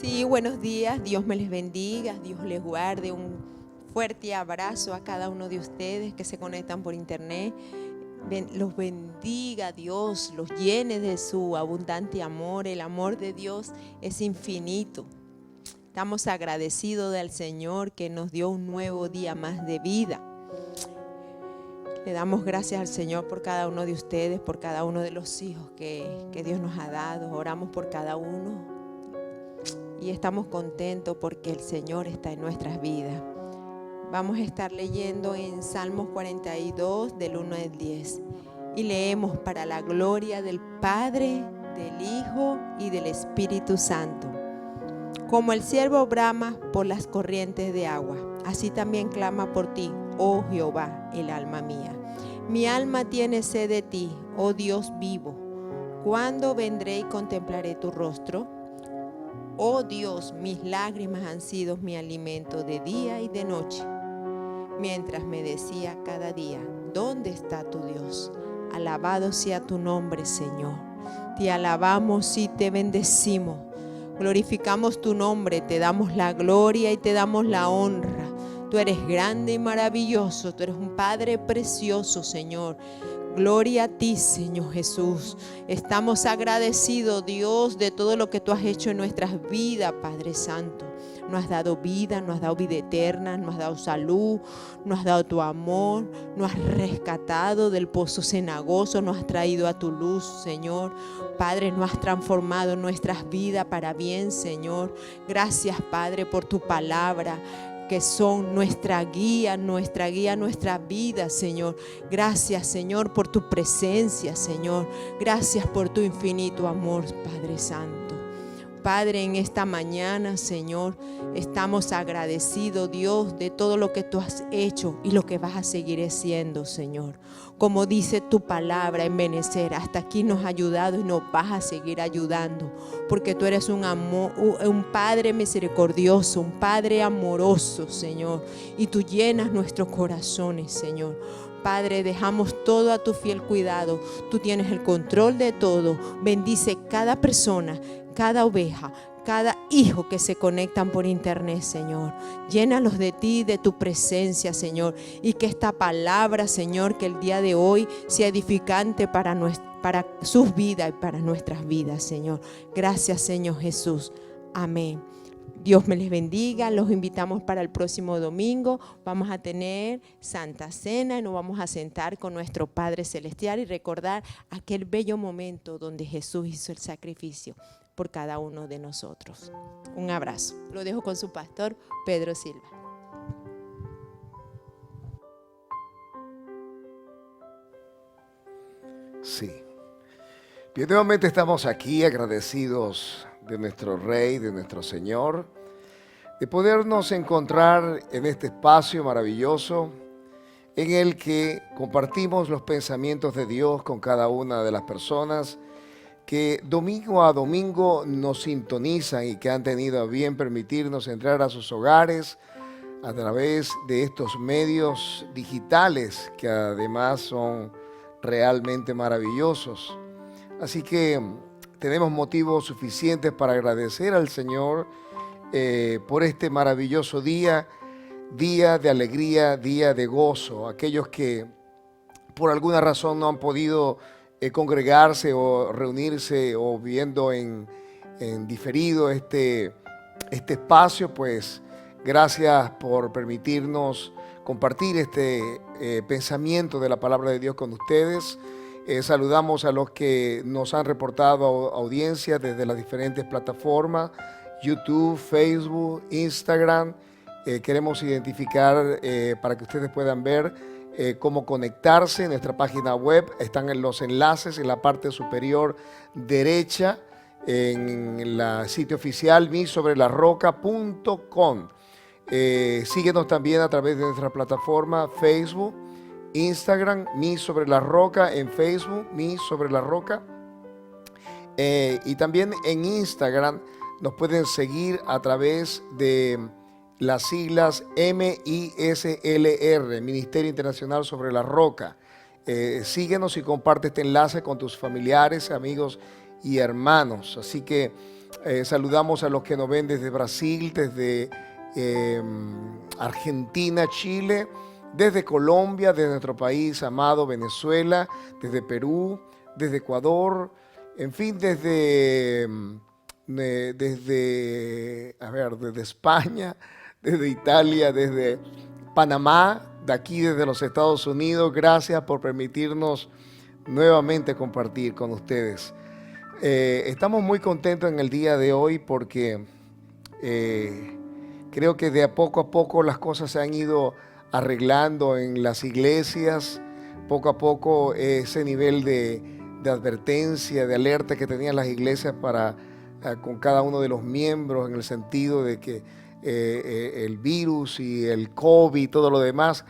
Sí, buenos días, Dios me les bendiga, Dios les guarde, un fuerte abrazo a cada uno de ustedes que se conectan por internet. Los bendiga Dios, los llene de su abundante amor. El amor de Dios es infinito. Estamos agradecidos del Señor que nos dio un nuevo día más de vida. Le damos gracias al Señor por cada uno de ustedes, por cada uno de los hijos que Dios nos ha dado. Oramos por cada uno y estamos contentos porque el Señor está en nuestras vidas. Vamos a estar leyendo en Salmos 42 del 1 al 10 y leemos: para la gloria del Padre, del Hijo y del Espíritu Santo. Como el ciervo brama por las corrientes de agua, así también clama por ti, oh Jehová, el alma mía. Mi alma tiene sed de ti, oh Dios vivo. ¿Cuándo vendré y contemplaré tu rostro? Oh Dios, mis lágrimas han sido mi alimento de día y de noche, mientras me decía cada día: ¿dónde está tu Dios? Alabado sea tu nombre, Señor. Te alabamos y te bendecimos. Glorificamos tu nombre, te damos la gloria y te damos la honra. Tú eres grande y maravilloso, tú eres un Padre precioso, Señor. Gloria a ti, Señor Jesús. Estamos agradecidos, Dios, de todo lo que tú has hecho en nuestras vidas, Padre Santo. Nos has dado vida, nos has dado vida eterna, nos has dado salud, nos has dado tu amor, nos has rescatado del pozo cenagoso, nos has traído a tu luz, Señor. Padre, nos has transformado nuestras vidas para bien, Señor. Gracias, Padre, por tu palabra, que son nuestra guía, nuestra vida, Señor. Gracias, Señor, por tu presencia, Señor. Gracias por tu infinito amor, Padre Santo. Padre, en esta mañana, Señor, estamos agradecidos, Dios, de todo lo que tú has hecho y lo que vas a seguir haciendo, Señor. Como dice tu palabra en Benecer, hasta aquí nos has ayudado y nos vas a seguir ayudando, porque tú eres un Padre misericordioso, un Padre amoroso, Señor, y tú llenas nuestros corazones, Señor. Padre, dejamos todo a tu fiel cuidado. Tú tienes el control de todo. Bendice cada persona, cada oveja, cada hijo que se conectan por internet, Señor. Llénalos de ti, de tu presencia, Señor. Y que esta palabra, Señor, que el día de hoy sea edificante para sus vidas y para nuestras vidas, Señor. Gracias, Señor Jesús. Amén. Dios me les bendiga. Los invitamos para el próximo domingo. Vamos a tener Santa Cena y nos vamos a sentar con nuestro Padre Celestial y recordar aquel bello momento donde Jesús hizo el sacrificio por cada uno de nosotros. Un abrazo. Lo dejo con su pastor, Pedro Silva. Sí. Bien, nuevamente estamos aquí agradecidos de nuestro Rey, de nuestro Señor, de podernos encontrar en este espacio maravilloso en el que compartimos los pensamientos de Dios con cada una de las personas que domingo a domingo nos sintonizan y que han tenido a bien permitirnos entrar a sus hogares a través de estos medios digitales que además son realmente maravillosos. Así que tenemos motivos suficientes para agradecer al Señor por este maravilloso día, día de alegría, día de gozo. Aquellos que por alguna razón no han podido congregarse o reunirse o viendo en diferido este espacio, pues gracias por permitirnos compartir este pensamiento de la palabra de Dios con ustedes. Saludamos a los que nos han reportado audiencia desde las diferentes plataformas, YouTube, Facebook, Instagram. Queremos identificar para que ustedes puedan ver cómo conectarse en nuestra página web. Están en los enlaces en la parte superior derecha en el sitio oficial misobrelarroca.com. Síguenos también a través de nuestra plataforma Facebook, Instagram, Mi Sobre la Roca, en Facebook, Mi Sobre la Roca. Y también en Instagram nos pueden seguir a través de las siglas MISLR, Ministerio Internacional Sobre la Roca. Síguenos y comparte este enlace con tus familiares, amigos y hermanos. Así que Saludamos a los que nos ven desde Brasil, desde Argentina, Chile, desde Colombia, desde nuestro país amado Venezuela, desde Perú, desde Ecuador, en fin, desde España, desde Italia, desde Panamá, de aquí desde los Estados Unidos. Gracias por permitirnos nuevamente compartir con ustedes. Estamos muy contentos en el día de hoy porque creo que de a poco las cosas se han ido arreglando en las iglesias. Poco a poco ese nivel de advertencia, de alerta que tenían las iglesias con cada uno de los miembros, en el sentido de que el virus y el COVID y todo lo demás,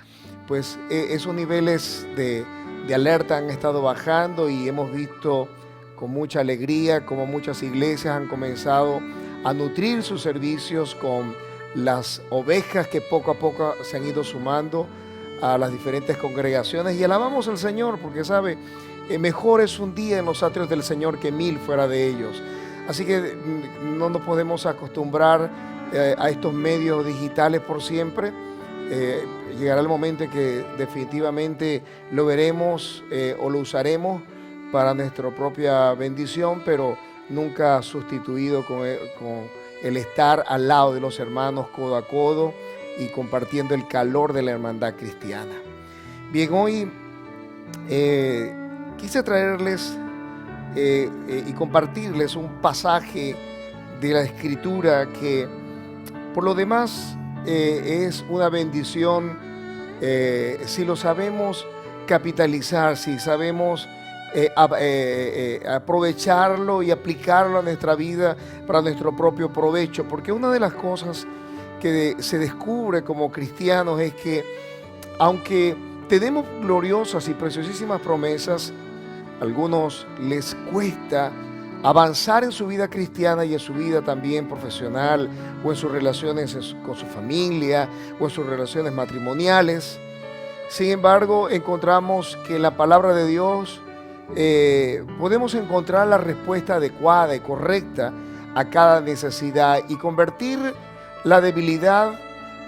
pues esos niveles de alerta han estado bajando, y hemos visto con mucha alegría como muchas iglesias han comenzado a nutrir sus servicios con las ovejas que poco a poco se han ido sumando a las diferentes congregaciones, y alabamos al Señor porque sabe, mejor es un día en los atrios del Señor que 1000 fuera de ellos. Así que no nos podemos acostumbrar a estos medios digitales por siempre. Llegará el momento en que definitivamente lo veremos o lo usaremos para nuestra propia bendición, pero nunca sustituido con el estar al lado de los hermanos codo a codo y compartiendo el calor de la hermandad cristiana. Bien, hoy quise traerles y compartirles un pasaje de la Escritura que por lo demás es una bendición si lo sabemos capitalizar, si sabemos aprovecharlo y aplicarlo a nuestra vida para nuestro propio provecho. Porque una de las cosas que se descubre como cristianos es que aunque tenemos gloriosas y preciosísimas promesas, a algunos les cuesta avanzar en su vida cristiana y en su vida también profesional, o en sus relaciones con su familia, o en sus relaciones matrimoniales. Sin embargo, encontramos que en la palabra de Dios podemos encontrar la respuesta adecuada y correcta a cada necesidad, y convertir la debilidad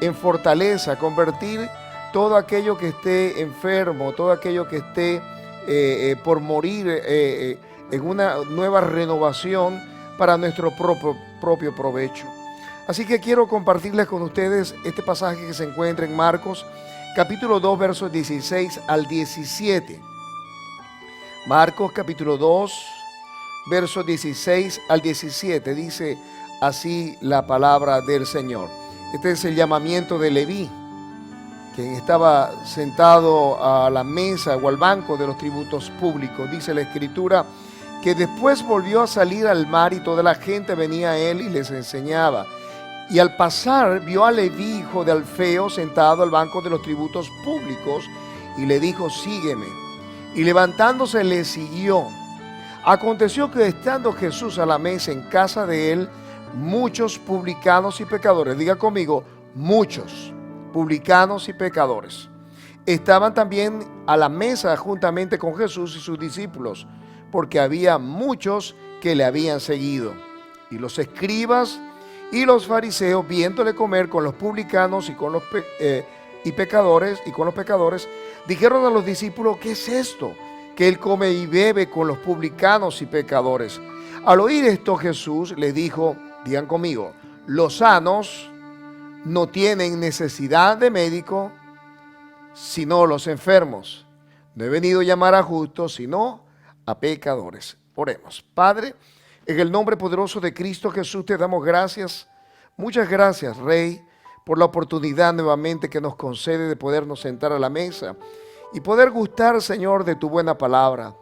en fortaleza, convertir todo aquello que esté enfermo, todo aquello que esté por morir en una nueva renovación para nuestro propio provecho. Así que quiero compartirles con ustedes este pasaje que se encuentra en Marcos capítulo 2 versos 16 al 17. Marcos capítulo 2 versos 16 al 17, dice así la palabra del Señor. Este es el llamamiento de Leví, quien estaba sentado a la mesa o al banco de los tributos públicos. Dice la Escritura que después volvió a salir al mar, y toda la gente venía a él y les enseñaba. Y al pasar vio a Leví, hijo de Alfeo, sentado al banco de los tributos públicos, y le dijo: sígueme. Y levantándose le siguió. Aconteció que estando Jesús a la mesa en casa de él, muchos publicanos y pecadores, diga conmigo, muchos publicanos y pecadores, estaban también a la mesa juntamente con Jesús y sus discípulos, porque había muchos que le habían seguido. Y los escribas y los fariseos, viéndole comer con los publicanos y con los pecadores, dijeron a los discípulos: ¿qué es esto? Que él come y bebe con los publicanos y pecadores. Al oír esto, Jesús le dijo, digan conmigo, los sanos no tienen necesidad de médico, sino los enfermos. No he venido a llamar a justos, sino a pecadores. Oremos. Padre, en el nombre poderoso de Cristo Jesús te damos gracias. Muchas gracias, Rey, por la oportunidad nuevamente que nos concede de podernos sentar a la mesa y poder gustar, Señor, de tu buena palabra.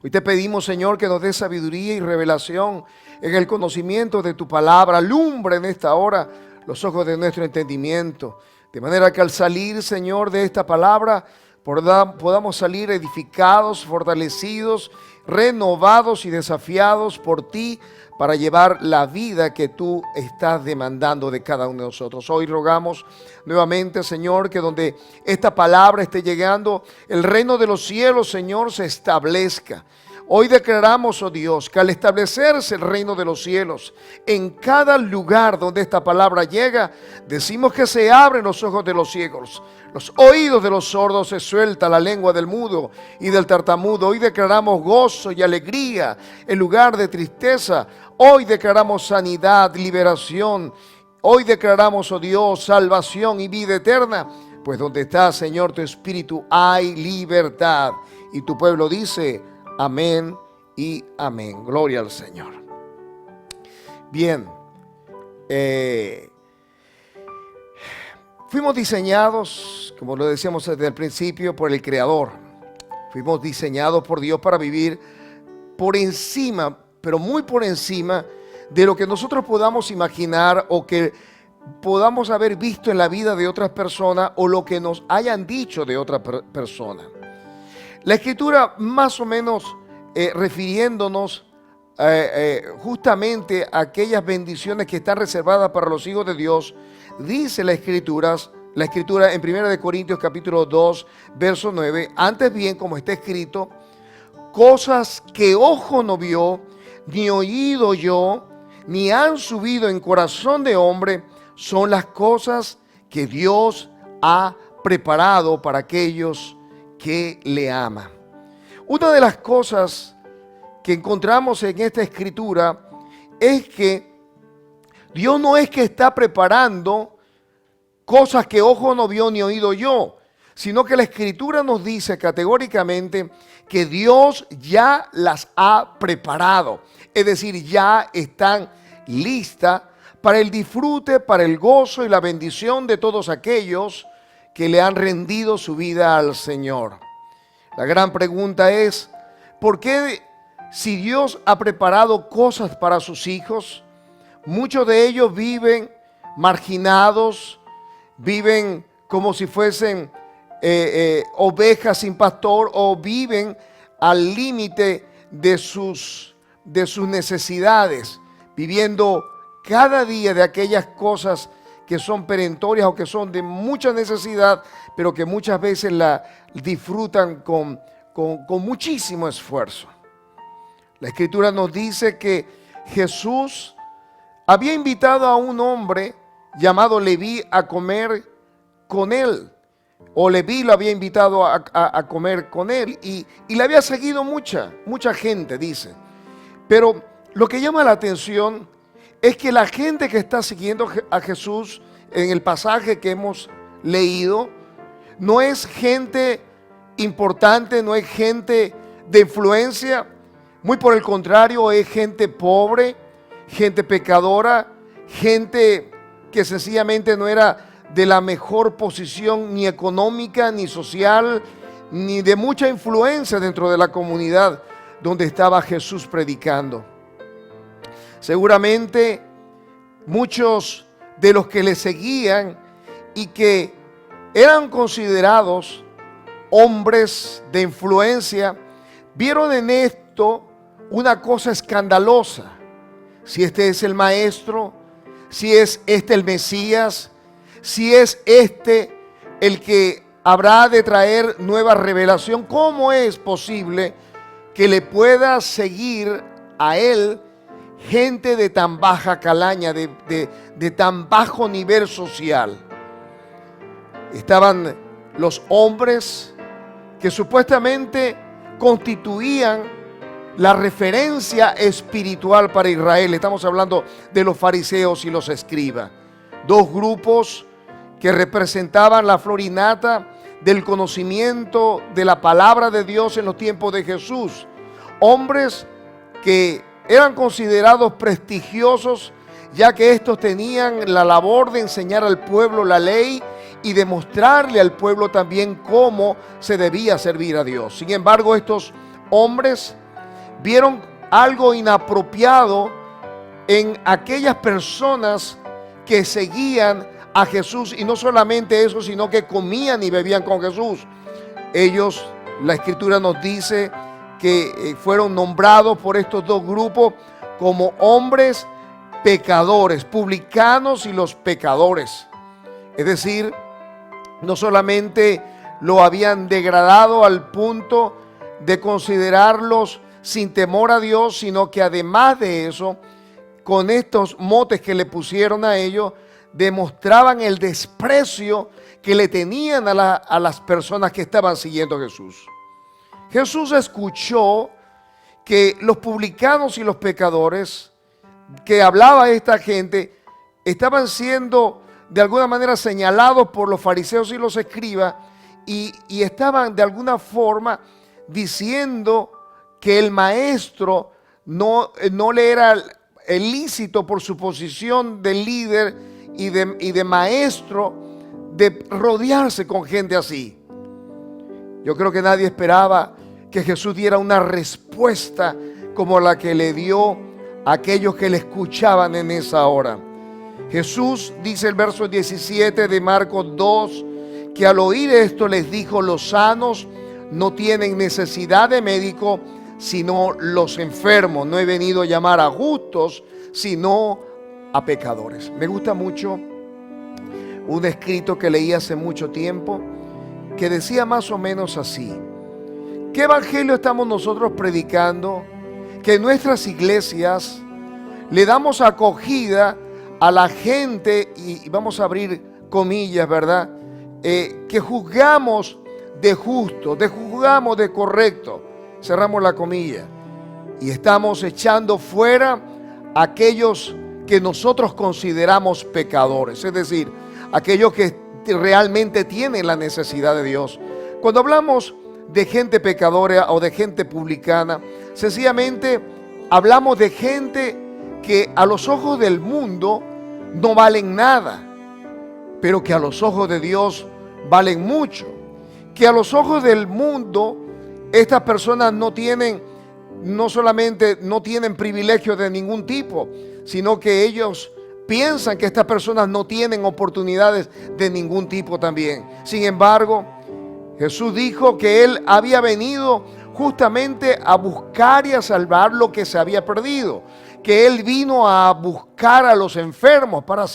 Hoy te pedimos, Señor, que nos des sabiduría y revelación en el conocimiento de tu palabra. Alumbra en esta hora los ojos de nuestro entendimiento, de manera que al salir, Señor, de esta palabra podamos salir edificados, fortalecidos, renovados y desafiados por ti, para llevar la vida que tú estás demandando de cada uno de nosotros. Hoy rogamos nuevamente, Señor, que donde esta palabra esté llegando, el reino de los cielos, Señor, se establezca. Hoy declaramos, oh Dios, que al establecerse el reino de los cielos, en cada lugar donde esta palabra llega, decimos que se abren los ojos de los ciegos, los oídos de los sordos, se suelta la lengua del mudo y del tartamudo. Hoy declaramos gozo y alegría en lugar de tristeza. Hoy declaramos sanidad, liberación. Hoy declaramos, oh Dios, salvación y vida eterna. Pues donde está, Señor, tu Espíritu hay libertad. Y tu pueblo dice: amén y amén. Gloria al Señor. Bien, fuimos diseñados, como lo decíamos desde el principio, por el Creador. Fuimos diseñados por Dios para vivir por encima, pero muy por encima de lo que nosotros podamos imaginar o que podamos haber visto en la vida de otras personas o lo que nos hayan dicho de otras personas. La Escritura, más o menos refiriéndonos justamente a aquellas bendiciones que están reservadas para los hijos de Dios, dice la Escritura en 1 Corintios capítulo 2, verso 9, antes bien, como está escrito, cosas que ojo no vio, ni oído oyó, ni han subido en corazón de hombre, son las cosas que Dios ha preparado para aquellos que le aman. Una de las cosas que encontramos en esta escritura es que Dios no es que está preparando cosas que ojo no vio ni oído oyó, sino que la escritura nos dice categóricamente que Dios ya las ha preparado. Es decir, ya están listas para el disfrute, para el gozo y la bendición de todos aquellos que le han rendido su vida al Señor. La gran pregunta es, ¿por qué si Dios ha preparado cosas para sus hijos, muchos de ellos viven marginados, viven como si fuesen ovejas sin pastor, o viven al límite de sus necesidades, viviendo cada día de aquellas cosas que son perentorias o que son de mucha necesidad, pero que muchas veces la disfrutan con muchísimo esfuerzo? La Escritura nos dice que Jesús había invitado a un hombre llamado Leví a comer con él, o Leví lo había invitado a comer con él, y le había seguido mucha gente, dice. Pero lo que llama la atención es que la gente que está siguiendo a Jesús en el pasaje que hemos leído no es gente importante, no es gente de influencia, muy por el contrario, es gente pobre, gente pecadora, gente que sencillamente no era de la mejor posición ni económica, ni social, ni de mucha influencia dentro de la comunidad donde estaba Jesús predicando. Seguramente muchos de los que le seguían y que eran considerados hombres de influencia, vieron en esto una cosa escandalosa. Si este es el maestro, si es este el Mesías, si es este el que habrá de traer nueva revelación, ¿cómo es posible que le pueda seguir a él gente de tan baja calaña, de tan bajo nivel social? Estaban los hombres que supuestamente constituían la referencia espiritual para Israel. Estamos hablando de los fariseos y los escribas, dos grupos que representaban la flor y nata del conocimiento de la palabra de Dios en los tiempos de Jesús. Hombres que eran considerados prestigiosos, ya que estos tenían la labor de enseñar al pueblo la ley y demostrarle al pueblo también cómo se debía servir a Dios. Sin embargo, estos hombres vieron algo inapropiado en aquellas personas que seguían a Jesús, y no solamente eso, sino que comían y bebían con Jesús. Ellos, la Escritura nos dice que fueron nombrados por estos dos grupos como hombres pecadores, publicanos y los pecadores. Es decir, no solamente lo habían degradado al punto de considerarlos sin temor a Dios, sino que además de eso, con estos motes que le pusieron a ellos, demostraban el desprecio que le tenían a las personas que estaban siguiendo a Jesús. Jesús escuchó que los publicanos y los pecadores que hablaba esta gente estaban siendo de alguna manera señalados por los fariseos y los escribas y estaban de alguna forma diciendo que el maestro no le era lícito por su posición de líder y de maestro de rodearse con gente así. Yo creo que nadie esperaba que Jesús diera una respuesta como la que le dio a aquellos que le escuchaban en esa hora. Jesús, dice el verso 17 de Marcos 2, que al oír esto les dijo: los sanos no tienen necesidad de médico, sino los enfermos. No he venido a llamar a justos, sino a pecadores. Me gusta mucho un escrito que leí hace mucho tiempo que decía más o menos así: ¿qué evangelio estamos nosotros predicando? Que en nuestras iglesias le damos acogida a la gente, y vamos a abrir comillas, ¿verdad? Que juzgamos de justo, juzgamos de correcto, cerramos la comilla, y estamos echando fuera a aquellos que nosotros consideramos pecadores, es decir, aquellos que realmente tienen la necesidad de Dios. Cuando hablamos de gente pecadora o de gente publicana, sencillamente hablamos de gente que a los ojos del mundo no valen nada, pero que a los ojos de Dios valen mucho. Que a los ojos del mundo estas personas no solamente no tienen privilegios de ningún tipo, sino que ellos piensan que estas personas no tienen oportunidades de ningún tipo también. Sin embargo, Jesús dijo que Él había venido justamente a buscar y a salvar lo que se había perdido, que Él vino a buscar a los enfermos para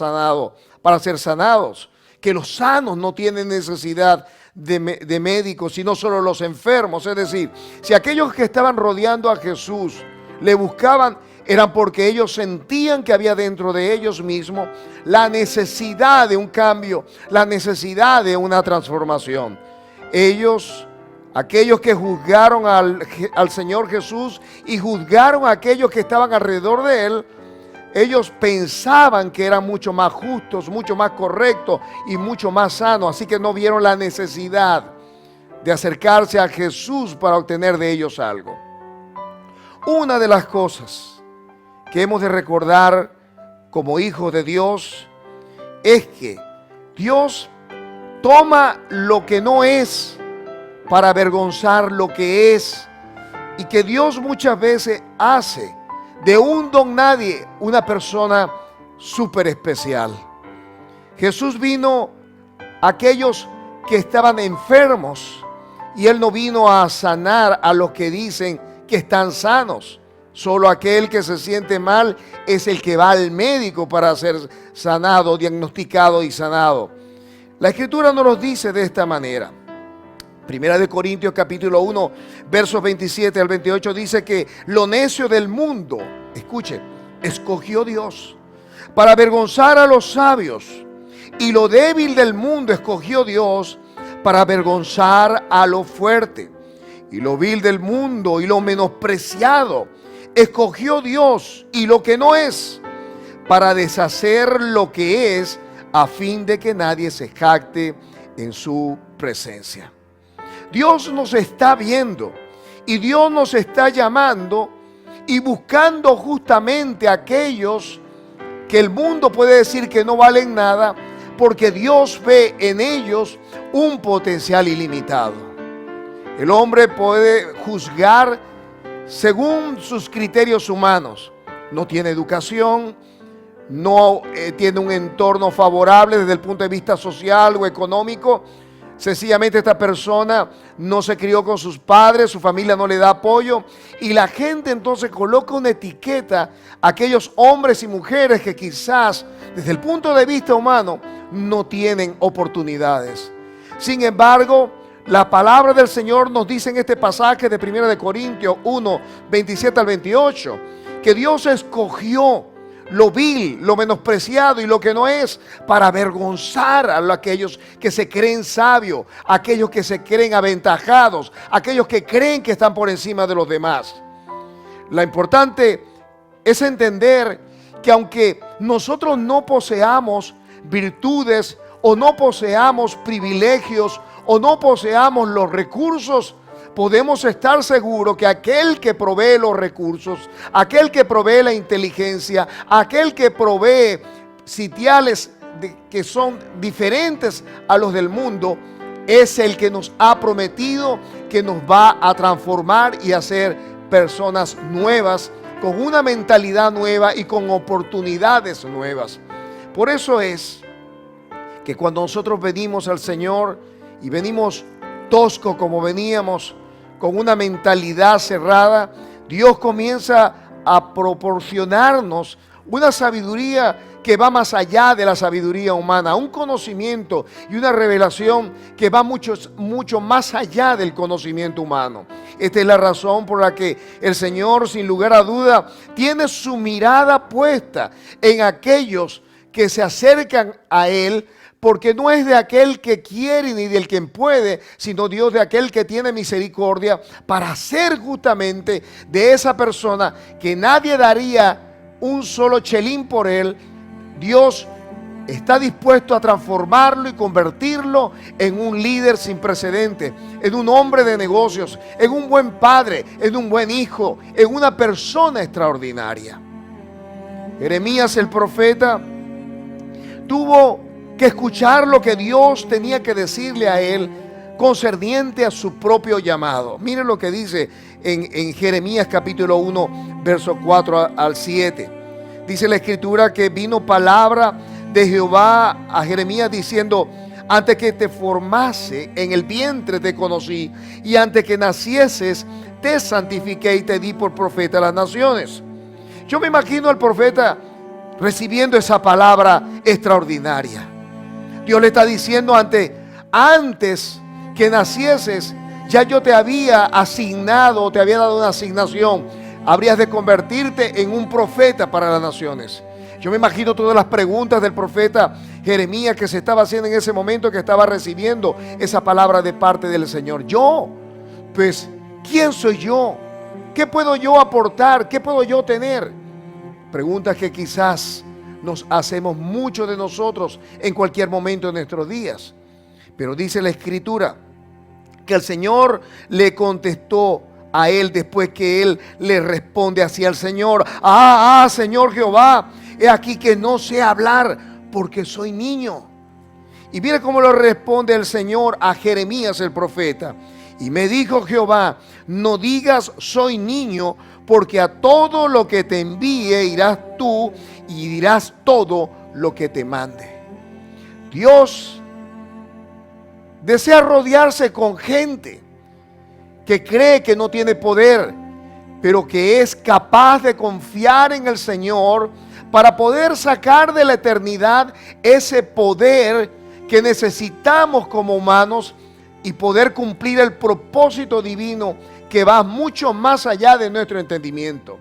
ser sanados, que los sanos no tienen necesidad de médicos, sino solo los enfermos. Es decir, si aquellos que estaban rodeando a Jesús le buscaban, eran porque ellos sentían que había dentro de ellos mismos la necesidad de un cambio, la necesidad de una transformación. Aquellos que juzgaron al Señor Jesús y juzgaron a aquellos que estaban alrededor de Él, ellos pensaban que eran mucho más justos, mucho más correctos y mucho más sanos, así que no vieron la necesidad de acercarse a Jesús para obtener de ellos algo. Una de las cosas que hemos de recordar como hijos de Dios es que Dios toma lo que no es para avergonzar lo que es, y que Dios muchas veces hace de un don nadie una persona súper especial. Jesús vino a aquellos que estaban enfermos, y Él no vino a sanar a los que dicen que están sanos. Solo aquel que se siente mal es el que va al médico para ser sanado, diagnosticado y sanado. La Escritura nos lo dice de esta manera. Primera de Corintios capítulo 1, versos 27 al 28 dice que lo necio del mundo, escuche, escogió Dios para avergonzar a los sabios, y lo débil del mundo escogió Dios para avergonzar a lo fuerte, y lo vil del mundo y lo menospreciado escogió Dios, y lo que no es, para deshacer lo que es, a fin de que nadie se jacte en su presencia. Dios nos está viendo y Dios nos está llamando y buscando justamente a aquellos que el mundo puede decir que no valen nada, porque Dios ve en ellos un potencial ilimitado. El hombre puede juzgar según sus criterios humanos. No tiene educación, no tiene un entorno favorable desde el punto de vista social o económico. Sencillamente esta persona no se crió con sus padres, su familia no le da apoyo, y la gente entonces coloca una etiqueta a aquellos hombres y mujeres que quizás desde el punto de vista humano no tienen oportunidades. Sin embargo, La palabra del Señor nos dice en este pasaje de 1 Corintios 1, 27 al 28, que Dios escogió lo vil, lo menospreciado y lo que no es, para avergonzar a aquellos que se creen sabios, aquellos que se creen aventajados, aquellos que creen que están por encima de los demás. Lo importante es entender que aunque nosotros no poseamos virtudes o no poseamos privilegios o no poseamos los recursos, podemos estar seguros que aquel que provee los recursos, aquel que provee la inteligencia, aquel que provee sitiales que son diferentes a los del mundo, es el que nos ha prometido que nos va a transformar y hacer personas nuevas, con una mentalidad nueva y con oportunidades nuevas. Por eso es que cuando nosotros venimos al Señor y venimos tosco como veníamos, con una mentalidad cerrada, Dios comienza a proporcionarnos una sabiduría que va más allá de la sabiduría humana, un conocimiento y una revelación que va mucho más allá del conocimiento humano. Esta es la razón por la que el Señor, sin lugar a duda, tiene su mirada puesta en aquellos que se acercan a Él, porque no es de aquel que quiere ni del que puede, sino Dios de aquel que tiene misericordia, para hacer justamente de esa persona que nadie daría un solo chelín por él. Dios está dispuesto a transformarlo y convertirlo en un líder sin precedentes, en un hombre de negocios, en un buen padre, en un buen hijo, en una persona extraordinaria. Jeremías el profeta tuvo que escuchar lo que Dios tenía que decirle a él concerniente a su propio llamado. Miren lo que dice en Jeremías capítulo 1, versos 4 al 7. Dice la escritura que vino palabra de Jehová a Jeremías diciendo: antes que te formase en el vientre te conocí, y antes que nacieses te santifiqué y te di por profeta a las naciones. Yo me imagino al profeta recibiendo esa palabra extraordinaria. Dios le está diciendo: antes que nacieses, ya yo te había asignado, te había dado una asignación. Habrías de convertirte en un profeta para las naciones. Yo me imagino todas las preguntas del profeta Jeremías que se estaba haciendo en ese momento, que estaba recibiendo esa palabra de parte del Señor. Pues, ¿quién soy yo? ¿Qué puedo yo aportar? ¿Qué puedo yo tener? Preguntas que quizás nos hacemos muchos de nosotros en cualquier momento de nuestros días. Pero dice la escritura que el Señor le contestó a él después que él le responde así al Señor: Señor Jehová, he aquí que no sé hablar porque soy niño. Y mire cómo lo responde el Señor a Jeremías el profeta: y me dijo Jehová, no digas soy niño, porque a todo lo que te envíe irás tú y dirás todo lo que te mande. Dios desea rodearse con gente que cree que no tiene poder, pero que es capaz de confiar en el Señor para poder sacar de la eternidad ese poder que necesitamos como humanos y poder cumplir el propósito divino que va mucho más allá de nuestro entendimiento.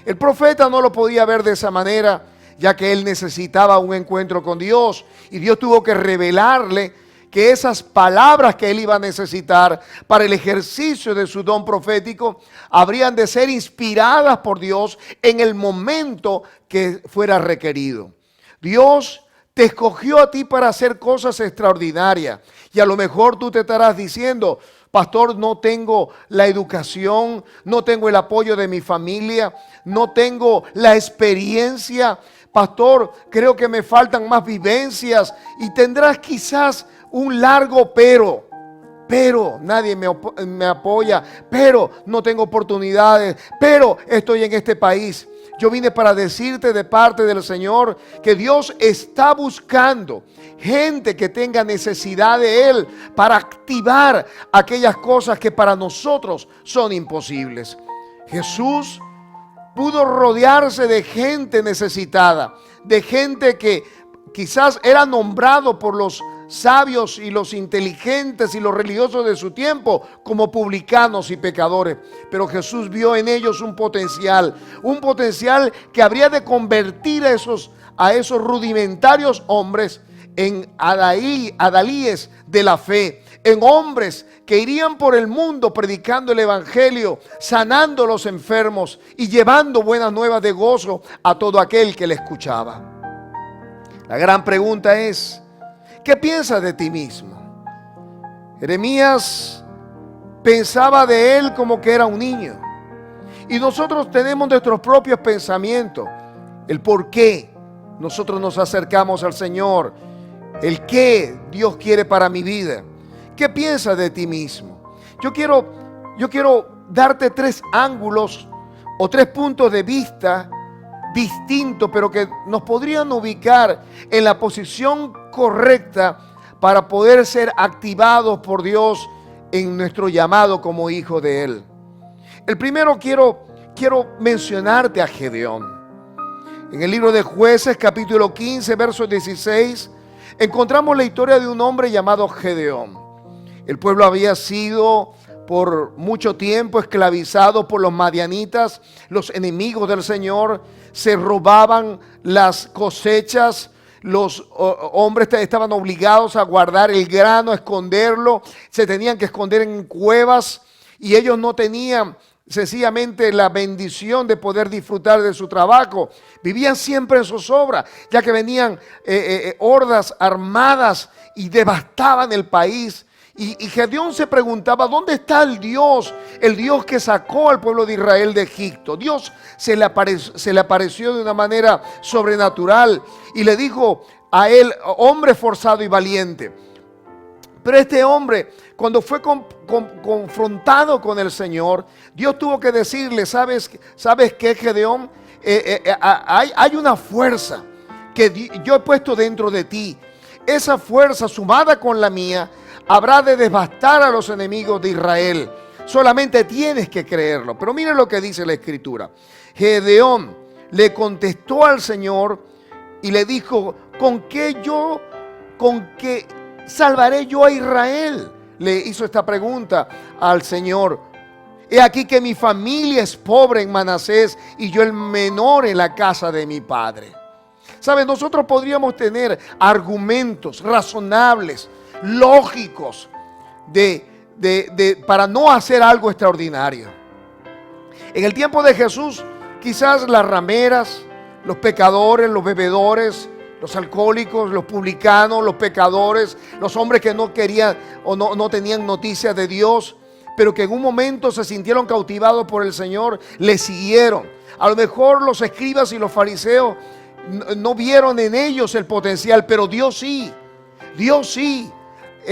El profeta no lo podía ver de esa manera, ya que él necesitaba un encuentro con Dios, y Dios tuvo que revelarle que esas palabras que él iba a necesitar para el ejercicio de su don profético habrían de ser inspiradas por Dios en el momento que fuera requerido. Dios te escogió a ti para hacer cosas extraordinarias, y a lo mejor tú te estarás diciendo: pastor, no tengo la educación, no tengo el apoyo de mi familia, no tengo la experiencia. Pastor, creo que me faltan más vivencias, y tendrás quizás un largo pero nadie me apoya, pero no tengo oportunidades, pero estoy en este país. Yo vine para decirte de parte del Señor que Dios está buscando gente que tenga necesidad de Él para activar aquellas cosas que para nosotros son imposibles. Jesús pudo rodearse de gente necesitada, de gente que quizás era nombrado por los sabios y los inteligentes y los religiosos de su tiempo como publicanos y pecadores. Pero Jesús vio en ellos un potencial que habría de convertir a esos rudimentarios hombres en adalíes de la fe, en hombres que irían por el mundo predicando el evangelio, sanando a los enfermos y llevando buenas nuevas de gozo a todo aquel que le escuchaba. La gran pregunta es, ¿qué piensas de ti mismo? Jeremías pensaba de él como que era un niño. Y nosotros tenemos nuestros propios pensamientos. El por qué nosotros nos acercamos al Señor. El qué Dios quiere para mi vida. ¿Qué piensas de ti mismo? Yo quiero darte 3 ángulos o 3 puntos de vista distintos, pero que nos podrían ubicar en la posición correcta para poder ser activados por Dios en nuestro llamado como hijo de Él. El primero quiero mencionarte a Gedeón. En el libro de Jueces, capítulo 15, verso 16, encontramos la historia de un hombre llamado Gedeón. El pueblo había sido por mucho tiempo esclavizado por los madianitas, los enemigos del Señor. Se robaban las cosechas. Los hombres estaban obligados a guardar el grano, a esconderlo. Se tenían que esconder en cuevas y ellos no tenían sencillamente la bendición de poder disfrutar de su trabajo. Vivían siempre en zozobra, ya que venían hordas armadas y devastaban el país. Y Gedeón se preguntaba, ¿dónde está el Dios que sacó al pueblo de Israel de Egipto? Dios se le apareció de una manera sobrenatural y le dijo a él, hombre forzado y valiente. Pero este hombre, cuando fue confrontado con el Señor, Dios tuvo que decirle, ¿sabes qué, Gedeón? Hay una fuerza que yo he puesto dentro de ti. Esa fuerza, sumada con la mía, habrá de devastar a los enemigos de Israel. Solamente tienes que creerlo. Pero miren lo que dice la Escritura. Gedeón le contestó al Señor y le dijo, ¿con qué salvaré yo a Israel? Le hizo esta pregunta al Señor. He aquí que mi familia es pobre en Manasés y yo el menor en la casa de mi padre. ¿Saben? Nosotros podríamos tener argumentos razonables, lógicos para no hacer algo extraordinario. En el tiempo de Jesús, quizás las rameras, los pecadores, los bebedores, los alcohólicos, los publicanos, los pecadores, los hombres que no querían o no tenían noticias de Dios, pero que en un momento se sintieron cautivados por el Señor, le siguieron. A lo mejor los escribas y los fariseos no vieron en ellos el potencial, pero Dios sí. Dios sí.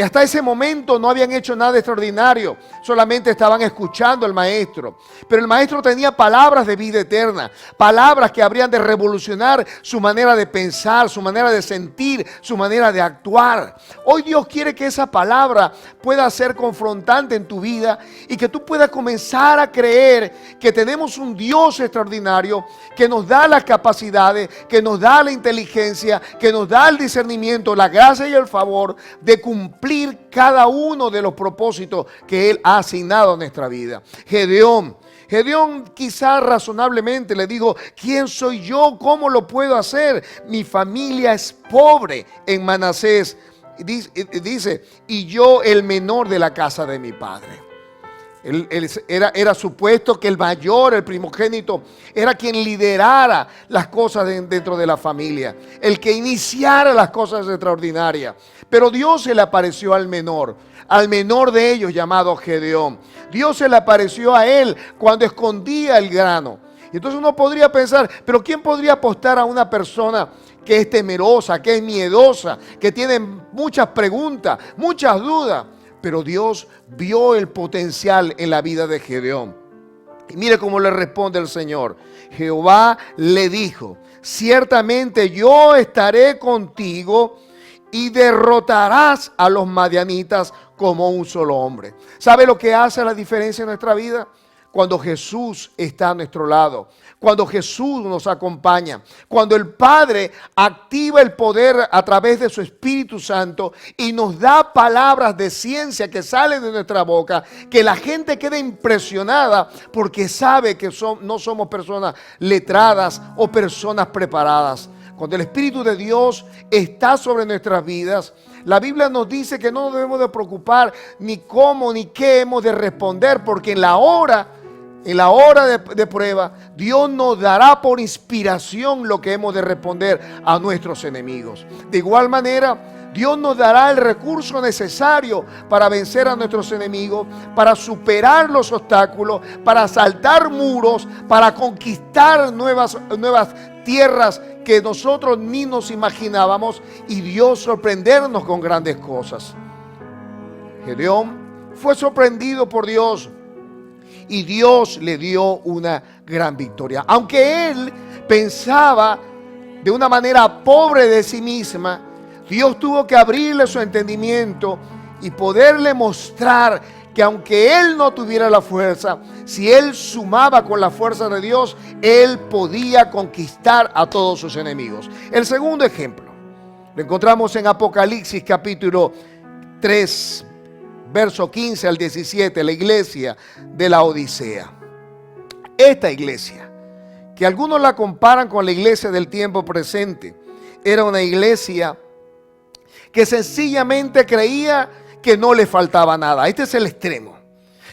Hasta ese momento no habían hecho nada extraordinario, solamente estaban escuchando al maestro. Pero el maestro tenía palabras de vida eterna, palabras que habrían de revolucionar su manera de pensar, su manera de sentir, su manera de actuar. Hoy Dios quiere que esa palabra pueda ser confrontante en tu vida y que tú puedas comenzar a creer que tenemos un Dios extraordinario que nos da las capacidades, que nos da la inteligencia, que nos da el discernimiento, la gracia y el favor de cumplir cada uno de los propósitos que Él ha asignado a nuestra vida. Gedeón quizás razonablemente le dijo, ¿quién soy yo? ¿Cómo lo puedo hacer? Mi familia es pobre en Manasés. Dice, y yo el menor de la casa de mi padre. Era supuesto que el mayor, el primogénito, era quien liderara las cosas dentro de la familia, el que iniciara las cosas extraordinarias. Pero Dios se le apareció al menor de ellos llamado Gedeón. Dios se le apareció a él cuando escondía el grano. Y entonces uno podría pensar, pero ¿quién podría apostar a una persona que es temerosa, que es miedosa, que tiene muchas preguntas, muchas dudas? Pero Dios vio el potencial en la vida de Gedeón. Y mire cómo le responde el Señor. Jehová le dijo, ciertamente yo estaré contigo y derrotarás a los madianitas como un solo hombre. ¿Sabe lo que hace la diferencia en nuestra vida? cuando Jesús está a nuestro lado, cuando Jesús nos acompaña, cuando el Padre activa el poder a través de su Espíritu Santo y nos da palabras de ciencia que salen de nuestra boca, que la gente queda impresionada porque sabe que no somos personas letradas o personas preparadas. Cuando el Espíritu de Dios está sobre nuestras vidas, la Biblia nos dice que no nos debemos de preocupar ni cómo ni qué hemos de responder, porque en la hora de prueba, Dios nos dará por inspiración lo que hemos de responder a nuestros enemigos. De igual manera, Dios nos dará el recurso necesario para vencer a nuestros enemigos, para superar los obstáculos, para saltar muros, para conquistar nuevas tierras que nosotros ni nos imaginábamos, y Dios sorprendernos con grandes cosas. Gedeón fue sorprendido por Dios y Dios le dio una gran victoria. Aunque él pensaba de una manera pobre de sí misma, Dios tuvo que abrirle su entendimiento y poderle mostrar que aunque él no tuviera la fuerza, si él sumaba con la fuerza de Dios, él podía conquistar a todos sus enemigos. El segundo ejemplo lo encontramos en Apocalipsis capítulo 3, verso 15 al 17, la iglesia de la Odisea. Esta iglesia, que algunos la comparan con la iglesia del tiempo presente, era una iglesia que sencillamente creía que no le faltaba nada. Este es el extremo.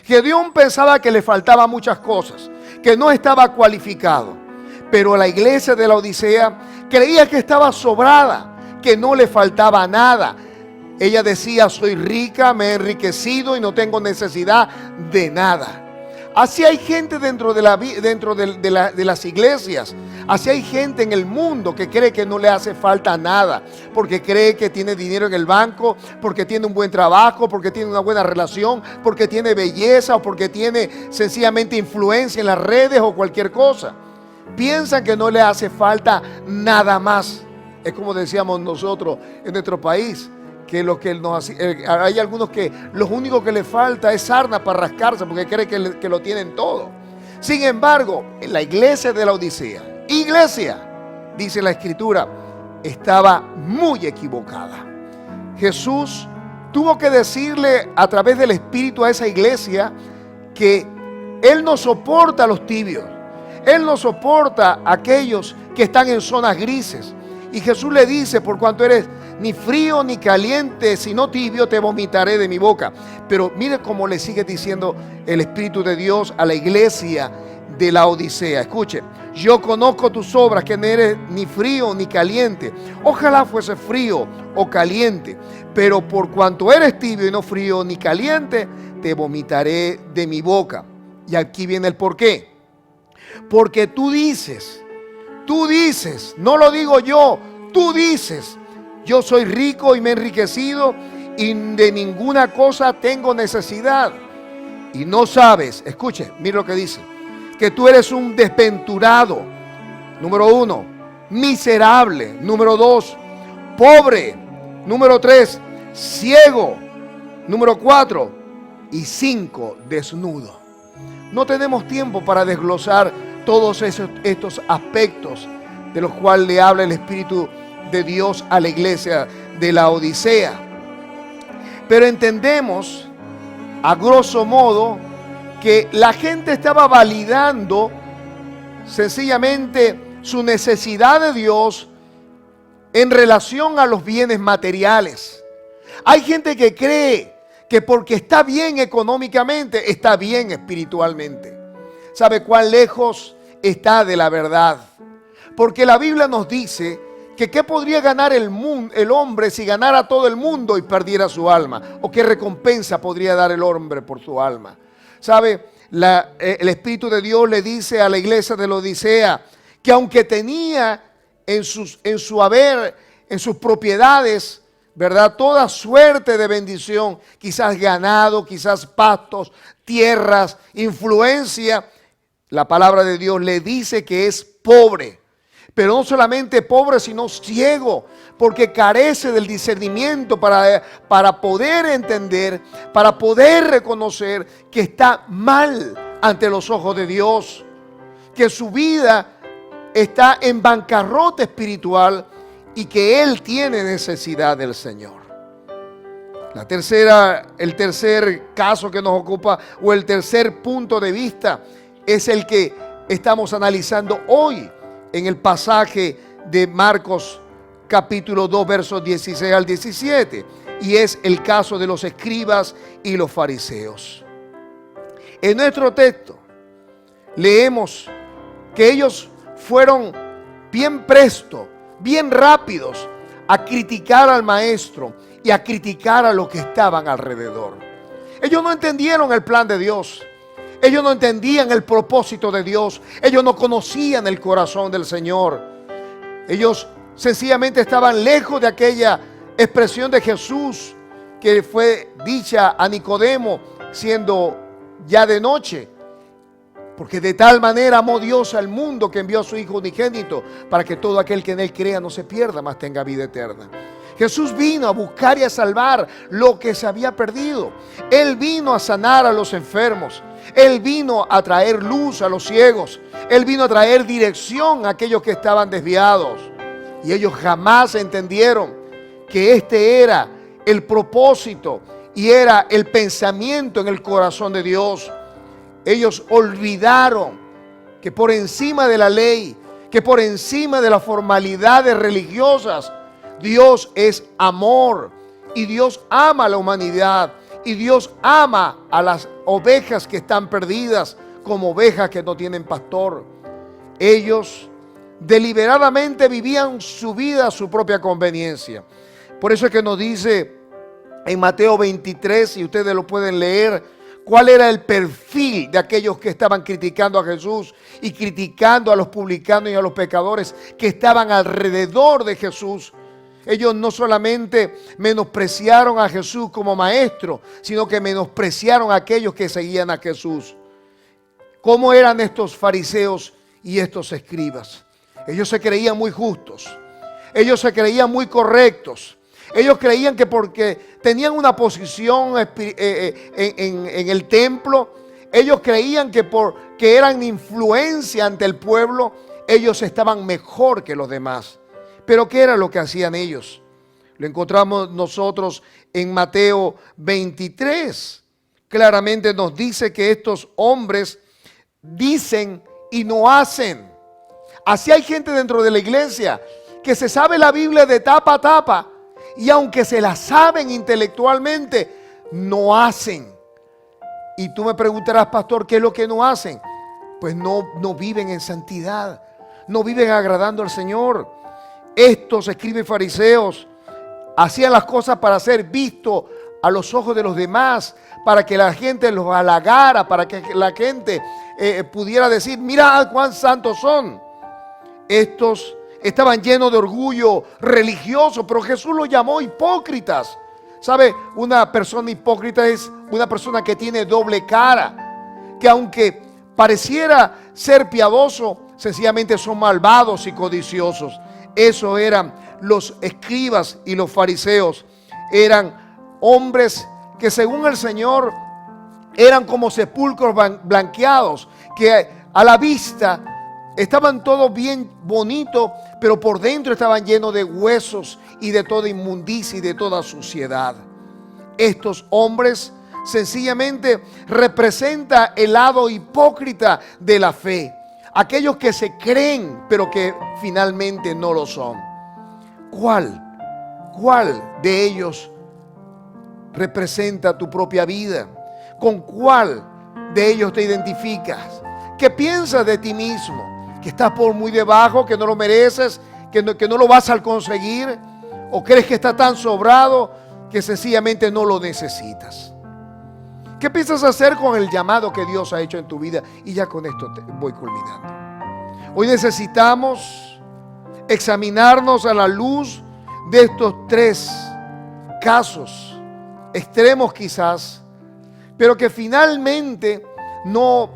Gedeón pensaba que le faltaban muchas cosas, que no estaba cualificado. Pero la iglesia de la Odisea creía que estaba sobrada, que no le faltaba nada. Ella decía: soy rica, me he enriquecido y no tengo necesidad de nada. Así hay gente dentro de las iglesias. Así hay gente en el mundo que cree que no le hace falta nada, porque cree que tiene dinero en el banco, porque tiene un buen trabajo, porque tiene una buena relación, porque tiene belleza o porque tiene sencillamente influencia en las redes o cualquier cosa. Piensan que no le hace falta nada más. Es como decíamos nosotros en nuestro país, que hay algunos que lo único que le falta es sarna para rascarse, porque cree que lo tienen todo. Sin embargo, en la iglesia de la Odisea, dice la Escritura, estaba muy equivocada. Jesús tuvo que decirle a través del Espíritu a esa iglesia que Él no soporta a los tibios, Él no soporta a aquellos que están en zonas grises. Y Jesús le dice: por cuanto eres ni frío ni caliente, sino tibio, te vomitaré de mi boca. Pero mire cómo le sigue diciendo el Espíritu de Dios a la iglesia de la Odisea. Escuche: yo conozco tus obras, que no eres ni frío ni caliente. Ojalá fuese frío o caliente, pero por cuanto eres tibio y no frío ni caliente, te vomitaré de mi boca. Y aquí viene el porqué. Porque tú dices, no lo digo yo, tú dices: yo soy rico y me he enriquecido y de ninguna cosa tengo necesidad. Y no sabes, escuche, mira lo que dice, que tú eres un desventurado, número 1, miserable, número 2, pobre, número 3, ciego, número 4 y 5, desnudo. No tenemos tiempo para desglosar todos estos aspectos de los cuales le habla el Espíritu de Dios a la iglesia de la Odisea. Pero entendemos, a grosso modo, que la gente estaba validando sencillamente su necesidad de Dios en relación a los bienes materiales. Hay gente que cree que porque está bien económicamente, está bien espiritualmente. ¿Sabe cuán lejos está de la verdad? Porque la Biblia nos dice que qué podría ganar el hombre si ganara todo el mundo y perdiera su alma, o qué recompensa podría dar el hombre por su alma. ¿Sabe? El Espíritu de Dios le dice a la iglesia de la Odisea que aunque tenía en su haber, en sus propiedades, ¿verdad?, toda suerte de bendición, quizás ganado, quizás pastos, tierras, influencia, la palabra de Dios le dice que es pobre. Pero no solamente pobre, sino ciego, porque carece del discernimiento para poder entender, para poder reconocer que está mal ante los ojos de Dios, que su vida está en bancarrota espiritual y que él tiene necesidad del Señor. El tercer caso que nos ocupa, o el tercer punto de vista, es el que estamos analizando hoy en el pasaje de Marcos capítulo 2 versos 16 al 17, y es el caso de los escribas y los fariseos. En nuestro texto leemos que ellos fueron bien presto, bien rápidos a criticar al maestro y a criticar a los que estaban alrededor. Ellos no entendieron el plan de Dios. Ellos no entendían el propósito de Dios. Ellos no conocían el corazón del Señor. Ellos sencillamente estaban lejos de aquella expresión de Jesús que fue dicha a Nicodemo siendo ya de noche. Porque de tal manera amó Dios al mundo que envió a su Hijo unigénito para que todo aquel que en él crea no se pierda, mas tenga vida eterna. Jesús vino a buscar y a salvar lo que se había perdido. Él vino a sanar a los enfermos. Él vino a traer luz a los ciegos. Él vino a traer dirección a aquellos que estaban desviados. Y ellos jamás entendieron que este era el propósito y era el pensamiento en el corazón de Dios. Ellos olvidaron que por encima de la ley, que por encima de las formalidades religiosas, Dios es amor y Dios ama a la humanidad y Dios ama a las ovejas que están perdidas como ovejas que no tienen pastor. Ellos deliberadamente vivían su vida a su propia conveniencia. Por eso es que nos dice en Mateo 23, y ustedes lo pueden leer, cuál era el perfil de aquellos que estaban criticando a Jesús y criticando a los publicanos y a los pecadores que estaban alrededor de Jesús. Ellos no solamente menospreciaron a Jesús como maestro, sino que menospreciaron a aquellos que seguían a Jesús. ¿Cómo eran estos fariseos y estos escribas? Ellos se creían muy justos. Ellos se creían muy correctos. Ellos creían que porque tenían una posición en el templo, ellos creían que porque eran influencia ante el pueblo, ellos estaban mejor que los demás. Pero ¿qué era lo que hacían ellos? Lo encontramos nosotros en Mateo 23. Claramente nos dice que estos hombres dicen y no hacen. Así hay gente dentro de la iglesia que se sabe la Biblia de tapa a tapa y aunque se la saben intelectualmente, no hacen. Y tú me preguntarás, pastor, ¿qué es lo que no hacen? Pues no viven en santidad, no viven agradando al Señor. Estos escribas y fariseos hacían las cosas para ser vistos a los ojos de los demás, para que la gente los halagara, para que la gente pudiera decir, mira cuán santos son. Estos estaban llenos de orgullo religioso, pero Jesús los llamó hipócritas. ¿Sabe? Una persona hipócrita es una persona que tiene doble cara, que aunque pareciera ser piadoso, sencillamente son malvados y codiciosos. Eso eran los escribas y los fariseos. Eran hombres que según el Señor eran como sepulcros blanqueados, que a la vista estaban todos bien bonitos, pero por dentro estaban llenos de huesos y de toda inmundicia y de toda suciedad. Estos hombres sencillamente representan el lado hipócrita de la fe. Aquellos que se creen, pero que finalmente no lo son. ¿Cuál de ellos representa tu propia vida? ¿Con cuál de ellos te identificas? ¿Qué piensas de ti mismo? ¿Que estás por muy debajo, que no lo mereces, que no lo vas a conseguir? ¿O crees que está tan sobrado que sencillamente no lo necesitas? ¿Qué piensas hacer con el llamado que Dios ha hecho en tu vida? Y ya con esto voy culminando. Hoy necesitamos examinarnos a la luz de estos tres casos extremos quizás, pero que finalmente no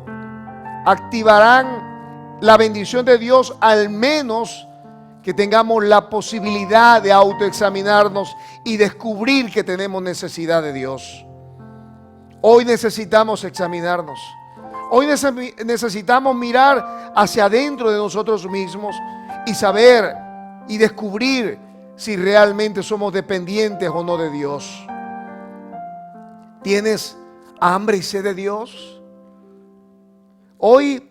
activarán la bendición de Dios, al menos que tengamos la posibilidad de autoexaminarnos y descubrir que tenemos necesidad de Dios. Hoy necesitamos examinarnos. Hoy necesitamos mirar hacia adentro de nosotros mismos y saber y descubrir si realmente somos dependientes o no de Dios. ¿Tienes hambre y sed de Dios? Hoy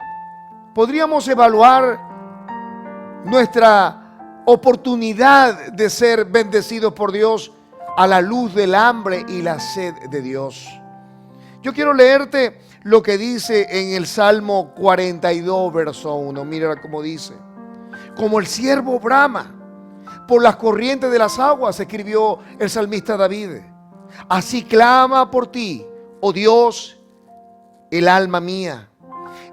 podríamos evaluar nuestra oportunidad de ser bendecidos por Dios a la luz del hambre y la sed de Dios. Yo quiero leerte lo que dice en el Salmo 42, verso 1. Mira cómo dice: como el ciervo brama por las corrientes de las aguas, escribió el salmista David, así clama por ti, oh Dios, el alma mía.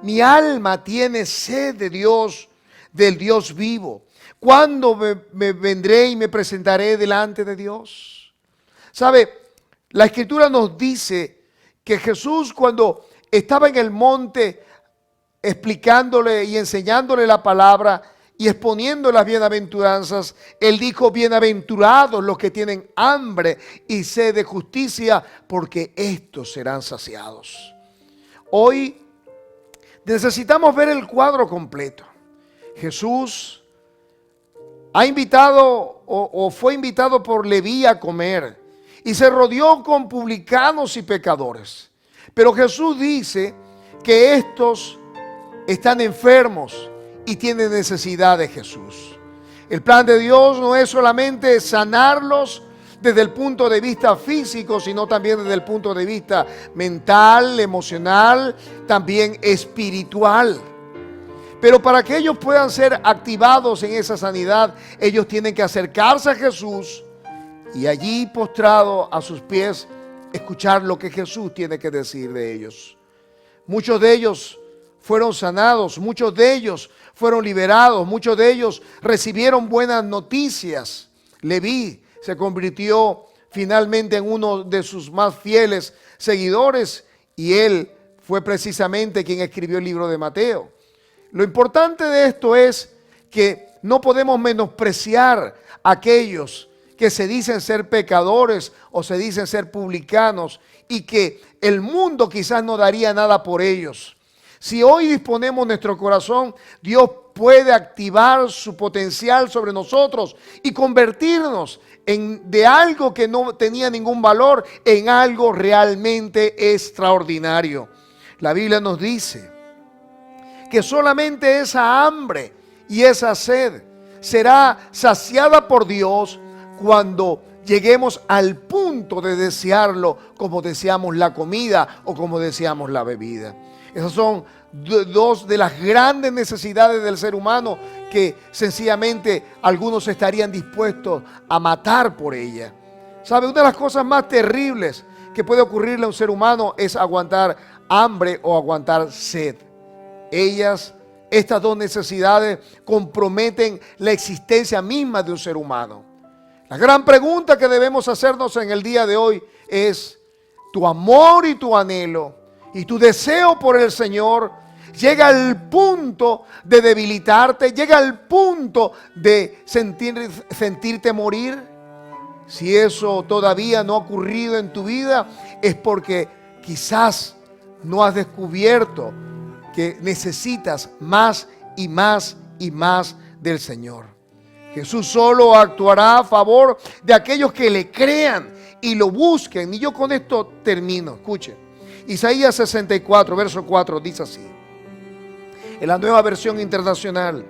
Mi alma tiene sed de Dios, del Dios vivo. ¿Cuándo me vendré y me presentaré delante de Dios? ¿Sabe? La Escritura nos dice que Jesús, cuando estaba en el monte explicándole y enseñándole la palabra y exponiendo las bienaventuranzas, Él dijo: bienaventurados los que tienen hambre y sed de justicia, porque estos serán saciados. Hoy necesitamos ver el cuadro completo. Jesús ha invitado o fue invitado por Leví a comer y se rodeó con publicanos y pecadores. Pero Jesús dice que estos están enfermos y tienen necesidad de Jesús. El plan de Dios no es solamente sanarlos desde el punto de vista físico, sino también desde el punto de vista mental, emocional, también espiritual. Pero para que ellos puedan ser activados en esa sanidad, ellos tienen que acercarse a Jesús y allí, postrado a sus pies, escuchar lo que Jesús tiene que decir de ellos. Muchos de ellos fueron sanados, muchos de ellos fueron liberados, muchos de ellos recibieron buenas noticias. Leví se convirtió finalmente en uno de sus más fieles seguidores y él fue precisamente quien escribió el libro de Mateo. Lo importante de esto es que no podemos menospreciar a aquellos que se dicen ser pecadores o se dicen ser publicanos y que el mundo quizás no daría nada por ellos. Si hoy disponemos nuestro corazón, Dios puede activar su potencial sobre nosotros y convertirnos de algo que no tenía ningún valor en algo realmente extraordinario. La Biblia nos dice que solamente esa hambre y esa sed será saciada por Dios cuando lleguemos al punto de desearlo como deseamos la comida o como deseamos la bebida. Esas son dos de las grandes necesidades del ser humano que sencillamente algunos estarían dispuestos a matar por ella. ¿Sabe? Una de las cosas más terribles que puede ocurrirle a un ser humano es aguantar hambre o aguantar sed. Estas dos necesidades comprometen la existencia misma de un ser humano. La gran pregunta que debemos hacernos en el día de hoy es: tu amor y tu anhelo y tu deseo por el Señor llega al punto de debilitarte, llega al punto de sentirte morir. Si eso todavía no ha ocurrido en tu vida, es porque quizás no has descubierto que necesitas más y más y más del Señor. Jesús solo actuará a favor de aquellos que le crean y lo busquen. Y yo con esto termino. Escuchen. Isaías 64, verso 4 dice así, en la Nueva Versión Internacional: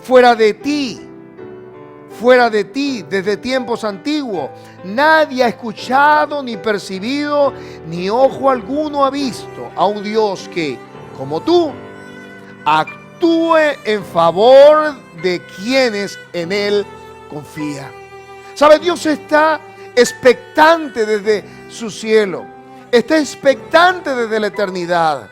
fuera de ti, desde tiempos antiguos, nadie ha escuchado, ni percibido, ni ojo alguno ha visto a un Dios que, como tú, actúe en favor de quienes en Él confían. ¿Sabe? Dios está expectante desde su cielo, está expectante desde la eternidad,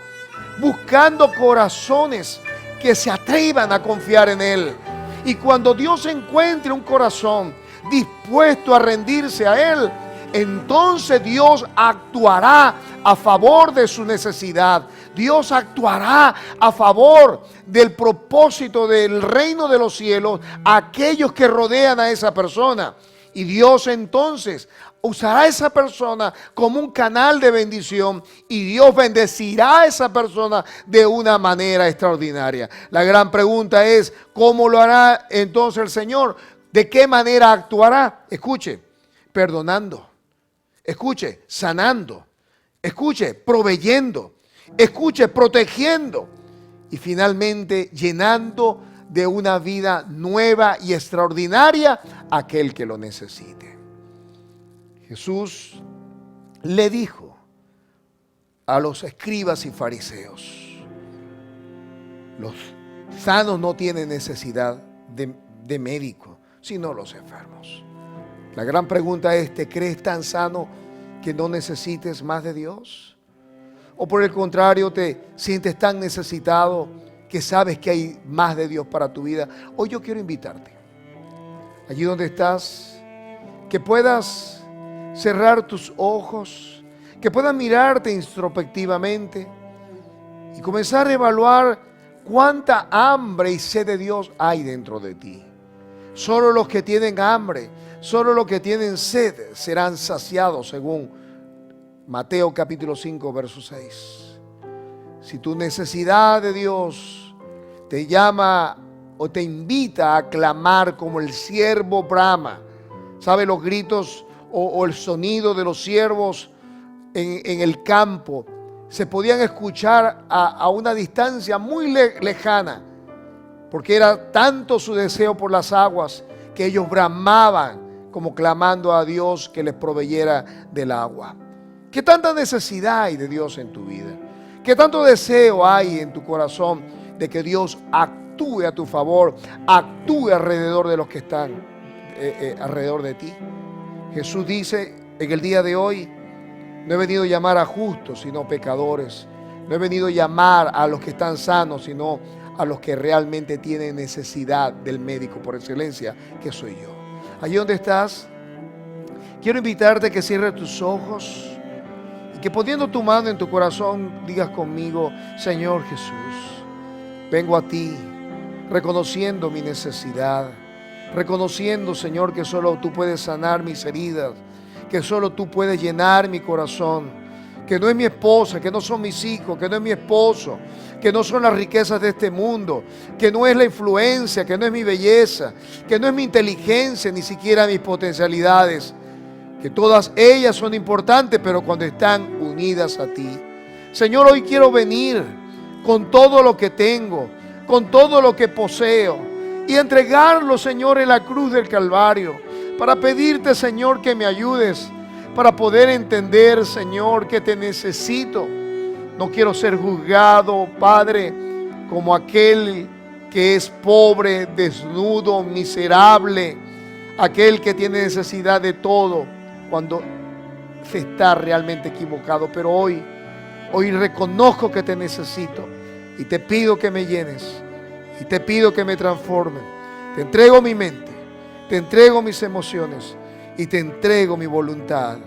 buscando corazones que se atrevan a confiar en Él. Y cuando Dios encuentre un corazón dispuesto a rendirse a Él, entonces Dios actuará a favor de su necesidad. Dios actuará a favor del propósito del reino de los cielos a aquellos que rodean a esa persona. Y Dios entonces usará a esa persona como un canal de bendición y Dios bendecirá a esa persona de una manera extraordinaria. La gran pregunta es, ¿cómo lo hará entonces el Señor? ¿De qué manera actuará? Escuche, perdonando. Escuche, sanando. Escuche, proveyendo. Escuche, protegiendo. Y finalmente llenando de una vida nueva y extraordinaria a aquel que lo necesite. Jesús le dijo a los escribas y fariseos: los sanos no tienen necesidad de médico, sino los enfermos. La gran pregunta es, ¿te crees tan sano que no necesites más de Dios? ¿O por el contrario te sientes tan necesitado que sabes que hay más de Dios para tu vida? Hoy yo quiero invitarte, allí donde estás, que puedas cerrar tus ojos, que puedas mirarte introspectivamente y comenzar a evaluar cuánta hambre y sed de Dios hay dentro de ti. Solo los que tienen hambre, solo los que tienen sed serán saciados, según Mateo capítulo 5, verso 6. Si tu necesidad de Dios te llama o te invita a clamar como el siervo brama, ¿sabe? Los gritos o el sonido de los siervos en el campo se podían escuchar a una distancia muy lejana, porque era tanto su deseo por las aguas que ellos bramaban como clamando a Dios que les proveyera del agua. ¿Qué tanta necesidad hay de Dios en tu vida? ¿Qué tanto deseo hay en tu corazón de que Dios actúe a tu favor, actúe alrededor de los que están alrededor de ti? Jesús dice en el día de hoy: no he venido a llamar a justos, sino pecadores. No he venido a llamar a los que están sanos, sino a los que realmente tienen necesidad del médico por excelencia, que soy yo. Allí donde estás, quiero invitarte a que cierres tus ojos y que poniendo tu mano en tu corazón digas conmigo: Señor Jesús, vengo a ti reconociendo mi necesidad, reconociendo, Señor, que solo tú puedes sanar mis heridas, que solo tú puedes llenar mi corazón, que no es mi esposa, que no son mis hijos, que no es mi esposo, que no son las riquezas de este mundo, que no es la influencia, que no es mi belleza, que no es mi inteligencia, ni siquiera mis potencialidades, que todas ellas son importantes, pero cuando están unidas a ti. Señor, hoy quiero venir con todo lo que tengo, con todo lo que poseo, y entregarlo, Señor, en la cruz del Calvario, para pedirte, Señor, que me ayudes para poder entender, Señor, que te necesito. No quiero ser juzgado, Padre, como aquel que es pobre, desnudo, miserable, aquel que tiene necesidad de todo cuando se está realmente equivocado. Pero hoy reconozco que te necesito y te pido que me llenes y te pido que me transformes. Te entrego mi mente, te entrego mis emociones y te entrego mi voluntad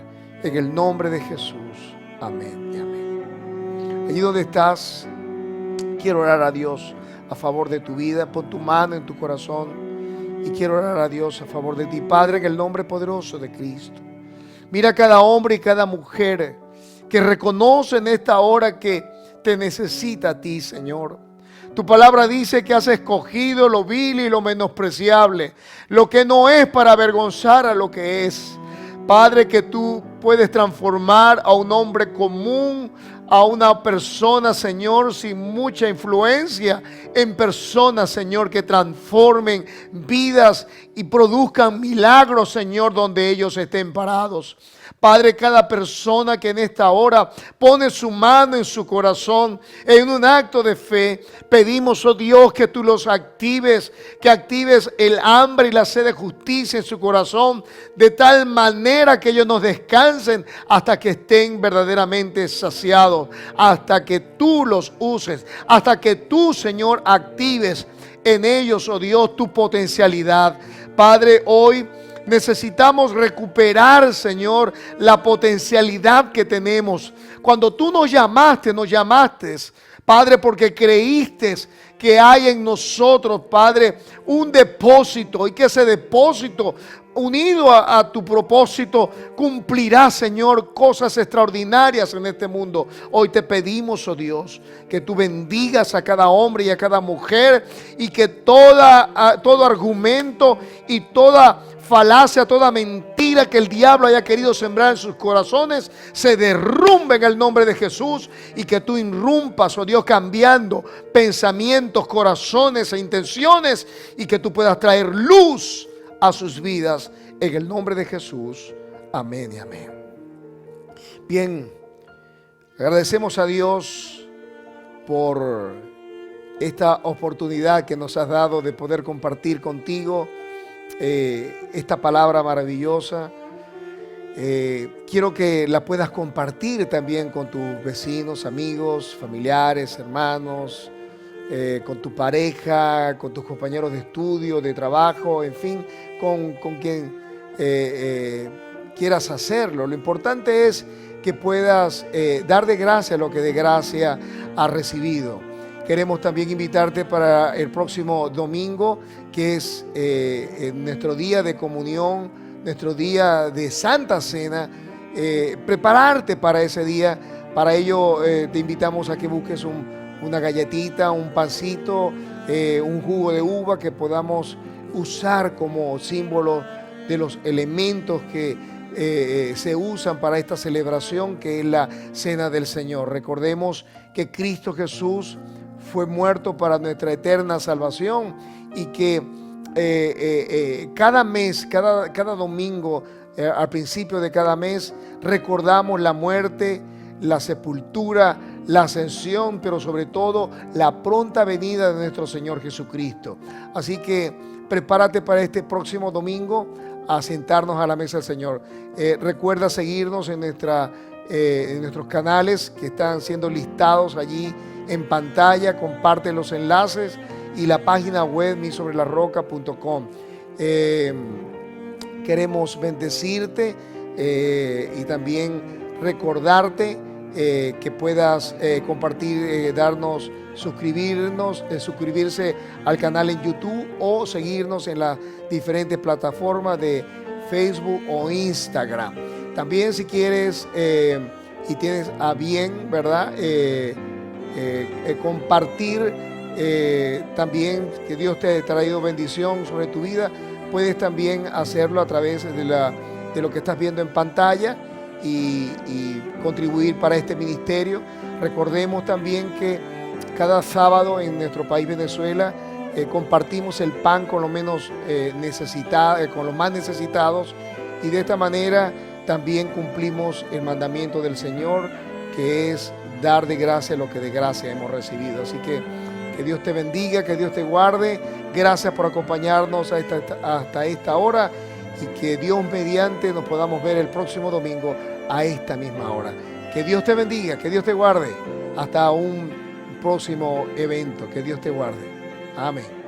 en el nombre de Jesús. Amén y amén. Allí donde estás, quiero orar a Dios a favor de tu vida. Pon tu mano en tu corazón y quiero orar a Dios a favor de ti. Padre, en el nombre poderoso de Cristo, mira a cada hombre y cada mujer que reconoce en esta hora que te necesita a ti, Señor. Tu palabra dice que has escogido lo vil y lo menospreciable, lo que no es, para avergonzar a lo que es. Padre, que tú puedes transformar a un hombre común, a una persona, Señor, sin mucha influencia, en personas, Señor, que transformen vidas y produzcan milagros, Señor, donde ellos estén parados. Padre, cada persona que en esta hora pone su mano en su corazón en un acto de fe, pedimos, oh Dios, que tú los actives, que actives el hambre y la sed de justicia en su corazón, de tal manera que ellos no descansen hasta que estén verdaderamente saciados, hasta que tú los uses, hasta que tú, Señor, actives en ellos, oh Dios, tu potencialidad. Padre, hoy necesitamos recuperar, Señor, la potencialidad que tenemos. Cuando tú nos llamaste, Padre, porque creíste que hay en nosotros, Padre, un depósito, y que ese depósito, unido a tu propósito, cumplirá, Señor, cosas extraordinarias en este mundo. Hoy te pedimos, oh Dios, que tú bendigas a cada hombre y a cada mujer, y que todo argumento y toda falacia, toda mentira que el diablo haya querido sembrar en sus corazones, se derrumbe en el nombre de Jesús, y que tú irrumpas, oh Dios, cambiando pensamientos, corazones e intenciones, y que tú puedas traer luz a sus vidas en el nombre de Jesús. Amén y amén. Bien, agradecemos a Dios por esta oportunidad que nos has dado de poder compartir contigo esta palabra maravillosa. Quiero que la puedas compartir también con tus vecinos, amigos, familiares, hermanos, con tu pareja, con tus compañeros de estudio, de trabajo, en fin, con quien quieras hacerlo. Lo importante es que puedas dar de gracia lo que de gracia has recibido. Queremos también invitarte para el próximo domingo, que es nuestro día de comunión, nuestro día de Santa Cena. Prepararte para ese día. Para ello te invitamos a que busques una galletita, un pancito, un jugo de uva que podamos usar como símbolo de los elementos que se usan para esta celebración, que es la Cena del Señor. Recordemos que Cristo Jesús fue muerto para nuestra eterna salvación, y que cada mes, cada domingo, al principio de cada mes, recordamos la muerte, la sepultura, la ascensión, pero sobre todo la pronta venida de nuestro Señor Jesucristo. Así que prepárate para este próximo domingo a sentarnos a la mesa del Señor. Recuerda seguirnos en nuestros canales que están siendo listados allí en pantalla. Comparte los enlaces y la página web misobrelarroca.com. Queremos bendecirte y también recordarte que puedas compartir, suscribirse al canal en YouTube, o seguirnos en las diferentes plataformas de Facebook o Instagram. También, si quieres y tienes a bien, ¿verdad? Compartir también, que Dios te ha traído bendición sobre tu vida, puedes también hacerlo a través de lo que estás viendo en pantalla, y contribuir para este ministerio. Recordemos también que cada sábado en nuestro país, Venezuela, compartimos el pan con los menos con los más necesitados, y de esta manera también cumplimos el mandamiento del Señor, que es dar de gracia lo que de gracia hemos recibido. Así que Dios te bendiga, que Dios te guarde. Gracias por acompañarnos hasta esta hora, y que Dios mediante nos podamos ver el próximo domingo a esta misma hora. Que Dios te bendiga, que Dios te guarde. Hasta un próximo evento. Que Dios te guarde. Amén.